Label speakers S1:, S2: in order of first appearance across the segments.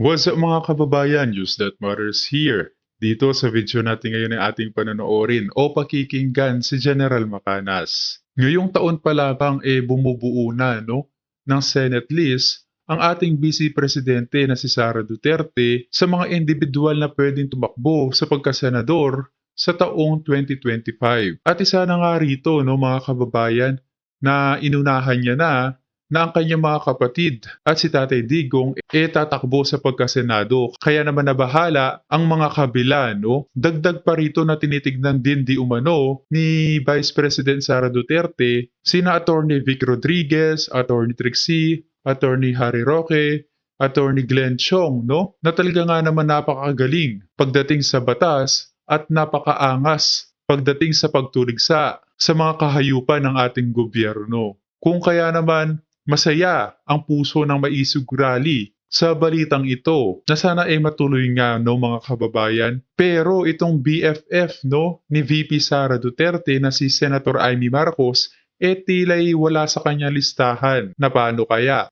S1: What's up mga kababayan? News that matters here. Dito sa video natin ngayon ay ating panonoodin o pakikinggan si General Macanas. Ngayong taon pa lamang bumubuo na ng Senate list ang ating Vice Presidente na si Sara Duterte sa mga individual na pwedeng tumakbo sa pagkasenador sa taong 2025. At isa na nga rito mga kababayan na inunahan niya na ang kanyang mga kapatid at si Tatay Digong tatakbo sa pagkasenado. Kaya naman nabahala ang mga kabila. Dagdag pa rito na tinitignan din di umano ni Vice President Sara Duterte sina Attorney Vic Rodriguez, Attorney Trixie, Attorney Harry Roque, Attorney Glenn Chong, na talaga nga naman napakagaling pagdating sa batas at napakaangas pagdating sa pagtuligsa sa mga kahayupan ng ating gobyerno. Kung kaya naman masaya ang puso ng maisog rally sa balitang ito na sana matuloy nga mga kababayan. Pero itong BFF ni VP Sara Duterte na si Senator Amy Marcos tila'y wala sa kanyang listahan. Na paano kaya?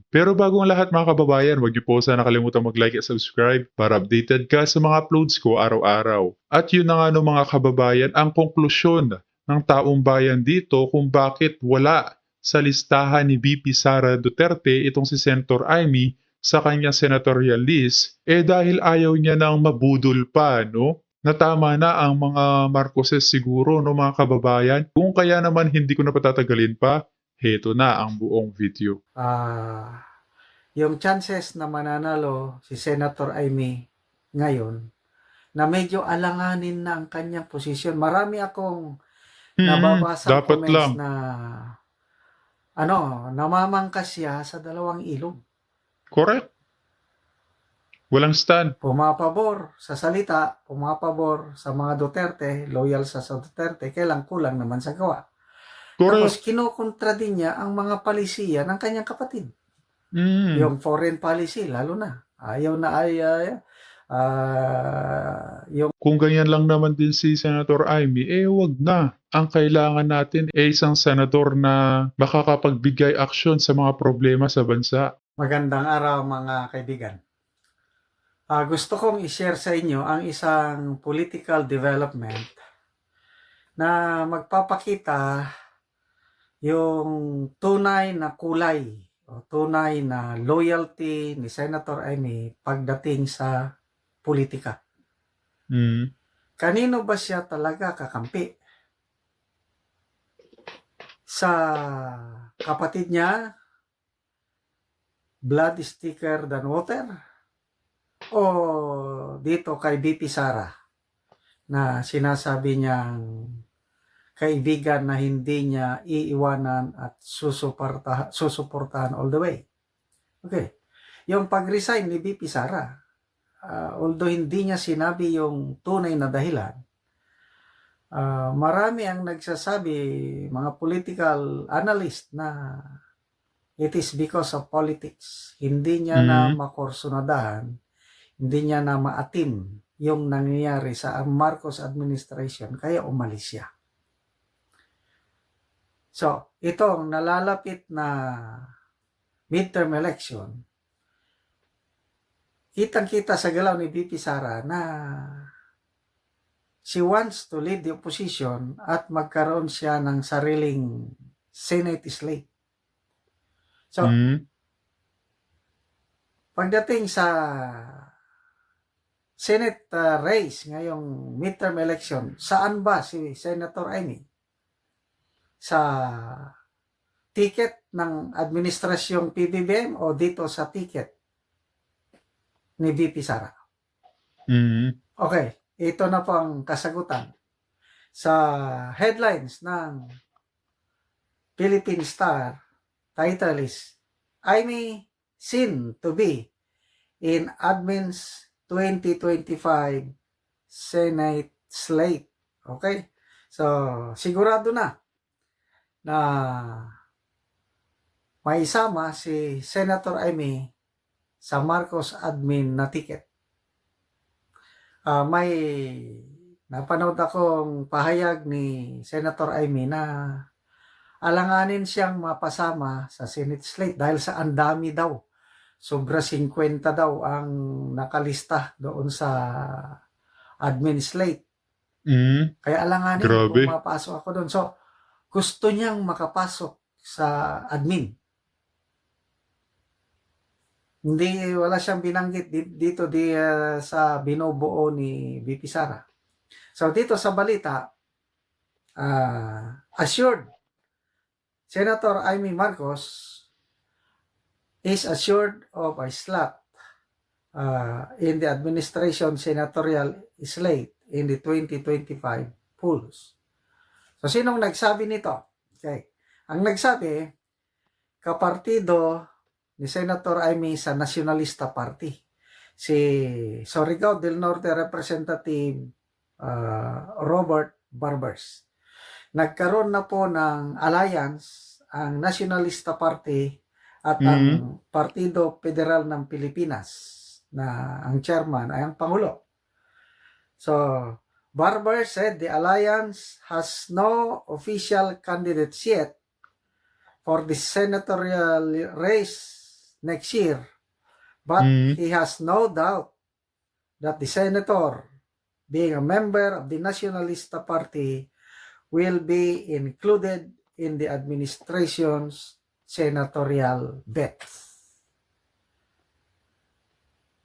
S1: Pero bago ang lahat mga kababayan, huwag niyo po sana nakalimutan mag-like at subscribe para updated ka sa mga uploads ko araw-araw. At yun na nga mga kababayan, ang konklusyon ng taong bayan dito kung bakit wala sa listahan ni VP Sara Duterte itong si Senator Amy sa kanyang senatorial list dahil ayaw niya nang mabudol pa na tama na ang mga Marcoses siguro mga kababayan. Kung kaya naman hindi ko na patatagalin pa, heto na ang buong video.
S2: Yung chances na mananalo si Senator Amy ngayon na medyo alanganin na ang kanyang posisyon. Marami akong nababasang
S1: dapat
S2: comments
S1: lang.
S2: na namamangkas siya sa dalawang ilog.
S1: Correct. Walang stand.
S2: Pumapabor sa salita, pumapabor sa mga Duterte, loyal sa Duterte, kailang kulang naman sa gawa.
S1: Correct.
S2: Tapos kinukontra din niya ang mga palisiya ng kanyang kapatid. Yung foreign policy, lalo na. Ayaw na
S1: Kung ganyan lang naman din si Senator Amy, wag na. Ang kailangan natin isang senador na makakapagbigay aksyon sa mga problema sa bansa.
S2: Magandang araw mga kaibigan. Gusto kong i-share sa inyo ang isang political development na magpapakita yung tunay na kulay o tunay na loyalty ni Senator Amy pagdating sa politika. Kanino ba siya talaga kakampi? Sa kapatid niya, blood is thicker than water? O dito kay VP Sara na sinasabi niyang kaibigan na hindi niya iiwanan at susuportahan all the way? Okay. Yung pag-resign ni VP Sara, although hindi niya sinabi yung tunay na dahilan, marami ang nagsasabi, mga political analyst, na it is because of politics. Hindi niya na makursunadahan, hindi niya na maatim yung nangyayari sa Marcos administration, kaya umalis siya. So, itong nalalapit na midterm election, kitang-kita sa galaw ni VP Sara na she wants to lead the opposition at magkaroon siya ng sariling Senate slate. So, pagdating sa Senate race ngayong midterm election, saan ba si Senator Amy? Sa ticket ng administrasyong PBBM o dito sa ticket ni VP Sara? Okay, ito na po ang kasagutan. Sa headlines ng Philippine Star, title is, Amy seen to be in admin's 2025 Senate slate. Okay? So, sigurado na may isama si Senator Amy sa Marcos admin na ticket. May napanood akong pahayag ni Senator Amy na alanganin siyang mapasama sa Senate slate dahil sa andami daw sobra 50 daw ang nakalista doon sa admin slate. Kaya alanganin kung
S1: Grabe.
S2: mapasok ako doon. So, gusto niyang makapasok sa admin. Hindi, wala siyang binanggit dito sa binubuo ni VP Sara. So, dito sa balita, assured, Senator Amy Marcos is assured of a slot in the administration senatorial slate in the 2025 polls. So, sinong nagsabi nito? Okay. Ang nagsabi, kapartido ni Senator Amy sa Nacionalista Party. Si Surigao del Norte Representative Robert Barbers. Nagkaroon na po ng alliance ang Nacionalista Party at ang Partido Federal ng Pilipinas na ang chairman ay ang Pangulo. So, Barber said the alliance has no official candidates yet for the senatorial race next year, but he has no doubt that the senator, being a member of the Nacionalista Party, will be included in the administration's senatorial bet.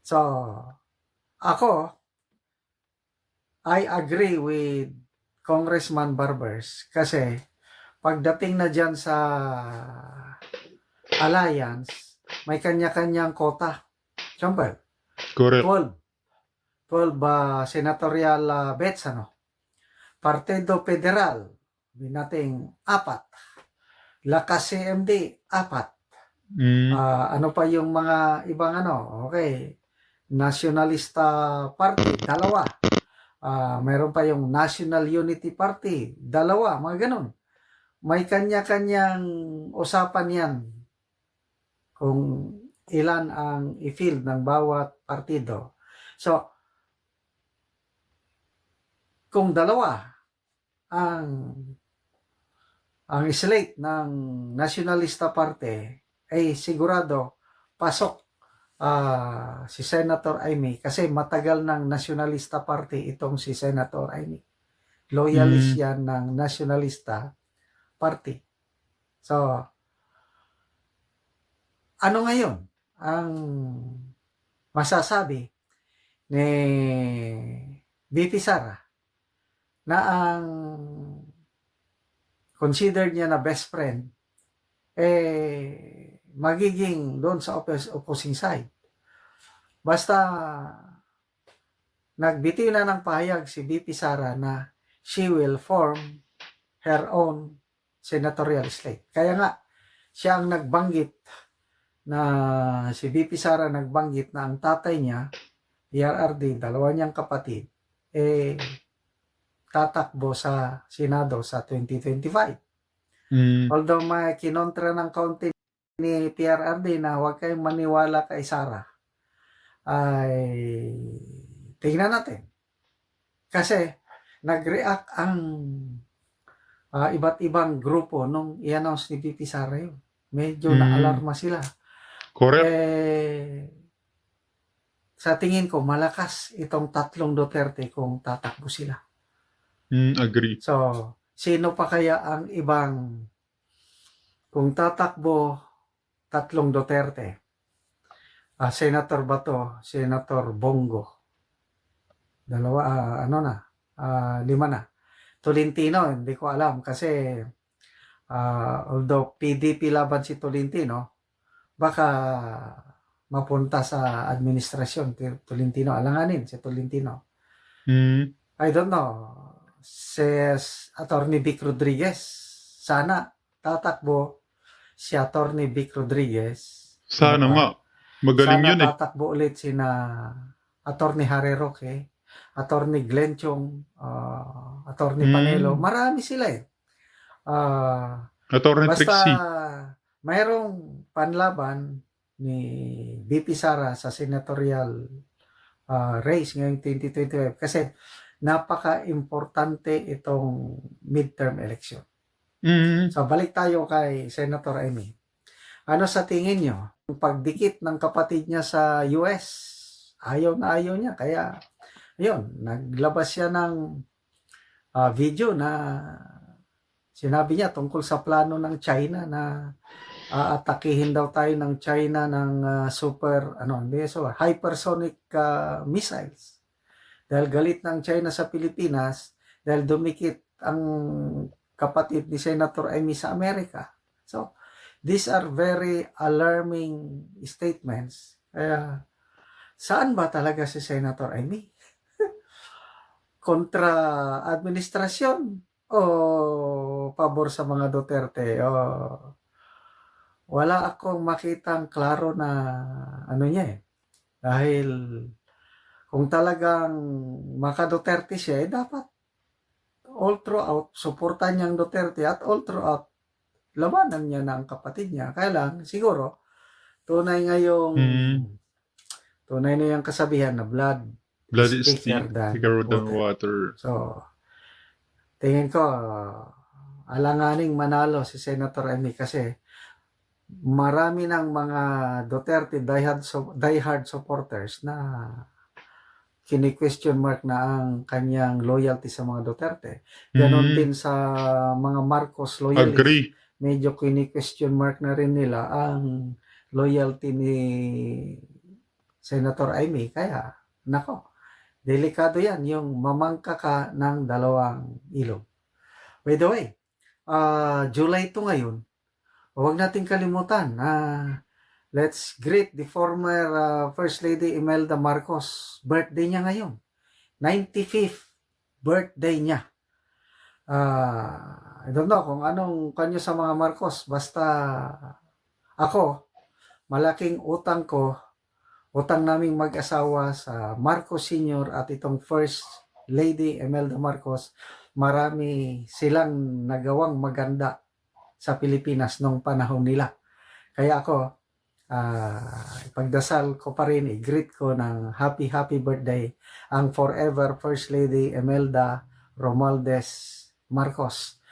S2: So, ako, I agree with Congressman Barbers kasi pagdating na dyan sa alliance, may kanya-kanyang kota. Siyempre,
S1: Correct.
S2: 12 senatorial bets, Partido Federal, may nating 4. Lakas CMD, 4. Ano pa yung mga ibang okay. Nationalista Party, 2. Mayroon pa yung National Unity Party, 2. Mga ganun. May kanya-kanyang usapan yan kung ilan ang i-field ng bawat partido. So, kung 2 ang slate ng Nacionalista Party, ay sigurado pasok si Senator Amy kasi matagal ng Nacionalista Party itong si Senator Amy. Loyalist yan ng Nacionalista Party. So, ano ngayon ang masasabi ni VP Sara na ang considered niya na best friend magiging doon sa opposing side. Basta nagbitiw na ng pahayag si VP Sara na she will form her own senatorial slate. Kaya nga, siya ang nagbanggit na si VP Sara nagbanggit na ang tatay niya, PRRD, 2 niyang kapatid, tatakbo sa Senado sa 2025. Although may kinontra ng kaunti ni PRRD na huwag kayong maniwala kay Sara, ay tingnan natin. Kasi nag-react ang iba't ibang grupo nung i-announce ni VP Sara yun. Medyo na-alarma sila.
S1: Correct.
S2: Sa tingin ko, malakas itong 3 Duterte kung tatakbo sila.
S1: Agree.
S2: So, sino pa kaya ang ibang kung tatakbo 3 Duterte? Senator Bato, Senator Bongo. 2, 5 na. Tolentino, hindi ko alam kasi although PDP laban si Tolentino, baka mapunta sa administrasyon Tolentino, alanganin si Tolentino. I don't know. Says Attorney Vic Rodriguez, sana tatakbo si Attorney Vic Rodriguez.
S1: Sana nga. Magaling
S2: sana
S1: yun
S2: tatakbo ulit sina Attorney Harry Roque, Attorney Glenn Chong, Attorney Panelo. Marami sila
S1: Attorney
S2: basta
S1: Trixie.
S2: mayroong panlaban ni VP Sara sa senatorial race ngayong 2025 kasi napaka-importante itong midterm election. So balik tayo kay Senator Amy. Ano sa tingin nyo? Yung pagdikit ng kapatid niya sa US, ayaw na ayaw niya. Kaya, ayun, naglabas siya ng video na sinabi niya tungkol sa plano ng China na aatakihin daw tayo ng China ng hypersonic missiles. Dahil galit ng China sa Pilipinas, dahil dumikit ang kapatid ni Senator Amy sa Amerika. So, these are very alarming statements. Kaya, saan ba talaga si Senator Amy? Kontra administrasyon o pabor sa mga Duterte? Wala akong makitang klaro na ano niya eh. Dahil kung talagang maka-Duterte siya, dapat all throughout, suportan niyang Duterte at all throughout, labanan niya na ang kapatid niya. Kaya lang, siguro, tunay na yung kasabihan na blood
S1: Blood
S2: is
S1: is
S2: thicker than
S1: thicker than
S2: water.
S1: water.
S2: So, tingin ko, alanganing manalo si Senator Amy kasi marami ng mga Duterte diehard supporters na kini-question mark na ang kanyang loyalty sa mga Duterte. Ganon din sa mga Marcos loyalists.
S1: Agree.
S2: Medyo kini-question mark na rin nila ang loyalty ni Senator Amy. Kaya, nako, delikado yan yung mamangka ka ng dalawang ilog. By the way, July 2 ngayon, huwag nating kalimutan let's greet the former First Lady Imelda Marcos. Birthday niya ngayon. 95th birthday niya. I don't know kung anong kanyo sa mga Marcos. Basta ako, malaking utang naming mag-asawa sa Marcos Sr. at itong First Lady Imelda Marcos. Marami silang nagawang maganda sa Pilipinas nung panahon nila. Kaya ako, ipagdasal ko pa rin, i-greet ko ng happy birthday ang forever First Lady Imelda Romualdez Marcos.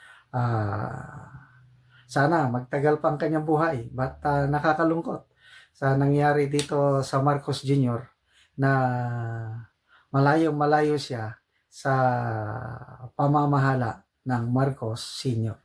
S2: Sana magtagal pa ang kanyang buhay, but nakakalungkot sa nangyari dito sa Marcos Jr. na malayo siya sa pamamahala ng Marcos Sr.